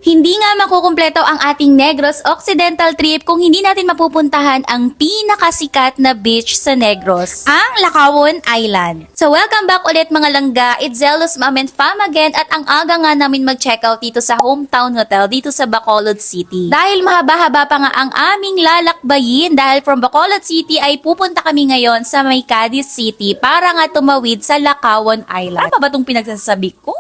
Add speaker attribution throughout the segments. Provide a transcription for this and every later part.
Speaker 1: Hindi nga makukumpleto ang ating Negros Occidental trip kung hindi natin mapupuntahan ang pinakasikat na beach sa Negros, ang Lacawon Island. So welcome back ulit mga langga, it's Zelos Mom and Fam again at ang aga nga namin mag-checkout dito sa hometown hotel dito sa Bacolod City. Dahil mahaba-haba pa nga ang aming lalakbayin dahil from Bacolod City ay pupunta kami ngayon sa may Cadiz City para nga tumawid sa Lacawon Island. Ano ba itong pinagsasabi ko?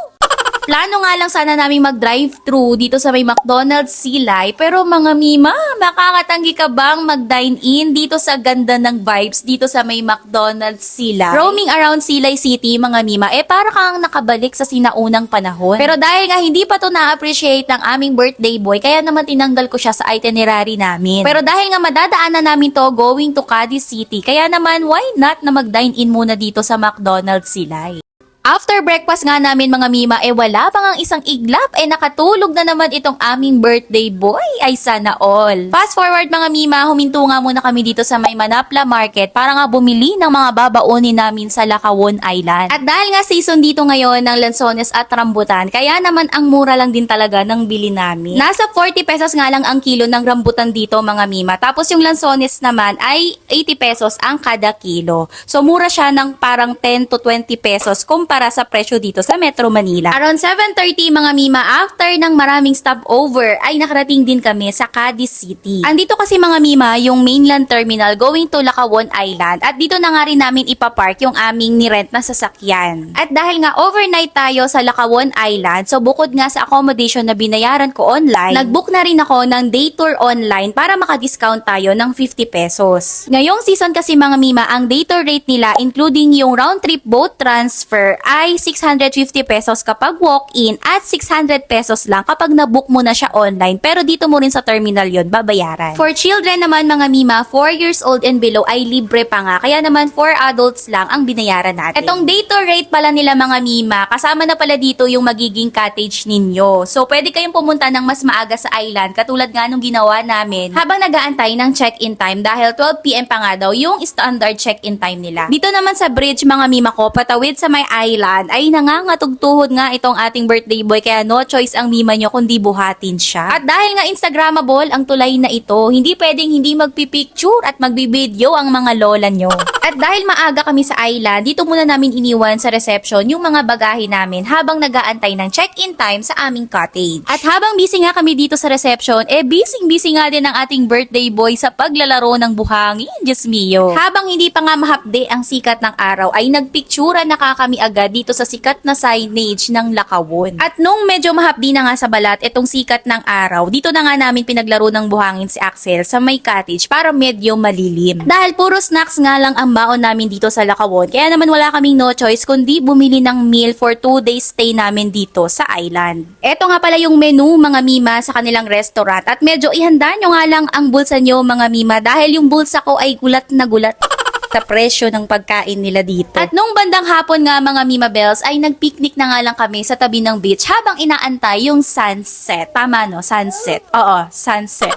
Speaker 1: Plano nga lang sana namin mag-drive-thru dito sa may McDonald's Silay, pero mga mima, makakatanggi ka bang mag-dine-in dito sa ganda ng vibes dito sa may McDonald's Silay? Roaming around Silay City mga mima, para kang nakabalik sa sinaunang panahon. Pero dahil nga hindi pa to na-appreciate ng aming birthday boy, kaya naman tinanggal ko siya sa itinerary namin. Pero dahil nga madadaanan namin to going to Cadiz City, kaya naman why not na mag-dine-in muna dito sa McDonald's Silay? After breakfast nga namin mga mima, wala pang ang isang iglap, nakatulog na naman itong aming birthday boy, ay sana all. Fast forward mga mima, huminto nga muna kami dito sa may Manapla Market para nga bumili ng mga babaunin namin sa Lacawon Island. At dahil nga season dito ngayon ng lansones at rambutan, kaya naman ang mura lang din talaga ng bili namin. Nasa 40 pesos nga lang ang kilo ng rambutan dito mga mima, tapos yung lansones naman ay 80 pesos ang kada kilo. So mura siya ng parang 10 to 20 pesos para sa presyo dito sa Metro Manila. Around 7:30 mga mima, after ng maraming stopover, ay nakarating din kami sa Cadiz City. Andito kasi mga mima, yung mainland terminal going to Lacawon Island at dito na nga rin namin ipapark yung aming nirent na sasakyan. At dahil nga overnight tayo sa Lacawon Island, so bukod nga sa accommodation na binayaran ko online, nagbook na rin ako ng day tour online para makadiscount tayo ng 50 pesos. Ngayong season kasi mga mima, ang day tour rate nila including yung round trip boat transfer ay 650 pesos kapag walk-in at 600 pesos lang kapag nabook mo na siya online, pero dito mo rin sa terminal yon babayaran. For children naman mga mima, 4 years old and below ay libre pa nga, kaya naman for adults lang ang binayaran natin. Etong day tour rate pala nila mga mima, kasama na pala dito yung magiging cottage ninyo. So pwede kayong pumunta ng mas maaga sa island, katulad nga nung ginawa namin habang nag-aantay ng check-in time dahil 12 PM pa nga daw yung standard check-in time nila. Dito naman sa bridge mga mima ko, patawid sa may island, ay nangangatugtuhod nga itong ating birthday boy, kaya no choice ang mima nyo kundi buhatin siya. At dahil nga Instagrammable ang tulay na ito, hindi pwedeng hindi magpipicture at magbibideo ang mga lola nyo. At dahil maaga kami sa island, dito muna namin iniwan sa reception yung mga bagahe namin habang nag-aantay ng check-in time sa aming cottage. At habang busy nga kami dito sa reception, busy nga din ang ating birthday boy sa paglalaro ng buhangin, Diyos mio. Habang hindi pa nga mahapde ang sikat ng araw, ay nagpictura na kami agad dito sa sikat na signage ng Lacawon. At nung medyo mahapdi na nga sa balat itong sikat ng araw, dito na nga namin pinaglaro ng buhangin si Axel sa may cottage para medyo malilim. Dahil puro snacks nga lang ang baon namin dito sa Lacawon, kaya naman wala kaming no choice kundi bumili ng meal for 2 days stay namin dito sa island. Eto nga pala yung menu mga mima sa kanilang restaurant at medyo ihanda nyo nga lang ang bulsa nyo mga mima dahil yung bulsa ko ay gulat na gulat sa presyo ng pagkain nila dito. At nung bandang hapon nga mga Mima Bells ay nagpiknik na nga lang kami sa tabi ng beach habang inaantay yung sunset. Tama no? Sunset. Oo, sunset.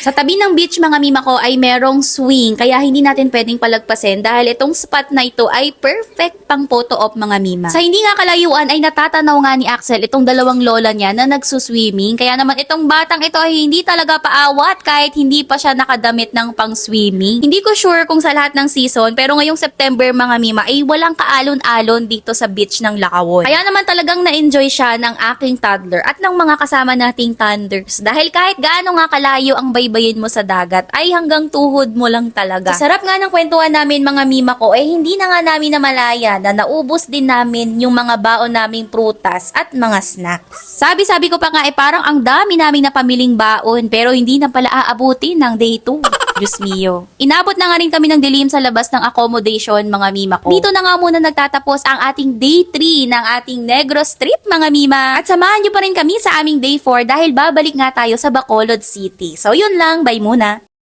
Speaker 1: Sa tabi ng beach mga mima ko ay merong swing, kaya hindi natin pwedeng palagpasin dahil itong spot na ito ay perfect pang photo op mga mima. Sa hindi nga kalayuan ay natatanaw nga ni Axel itong dalawang lola niya na nagsuswimming, kaya naman itong batang ito ay hindi talaga paawat kahit hindi pa siya nakadamit ng pang swimming. Hindi ko sure kung sa lahat ng season, pero ngayong September mga mima ay walang kaalon-alon dito sa beach ng Lacawon. Kaya naman talagang na-enjoy siya ng aking toddler at ng mga kasama nating thunders dahil kahit gaano nga kalayo ang baybayin mo sa dagat ay hanggang tuhod mo lang talaga. Sa sarap nga ng kwentuhan namin mga mima ko, hindi na nga namin namalaya na naubos din namin yung mga baon naming prutas at mga snacks. Sabi ko pa nga parang ang dami naming napamiling baon pero hindi na pala aabutin ng day 2. Diyos mio. Inabot na nga rin kami ng dilim sa labas ng accommodation mga mima ko. Dito na nga muna nagtatapos ang ating day 3 ng ating Negros trip mga mima. At samahan nyo pa rin kami sa aming day 4 dahil babalik nga tayo sa Bacolod City. So yun lang, bye muna.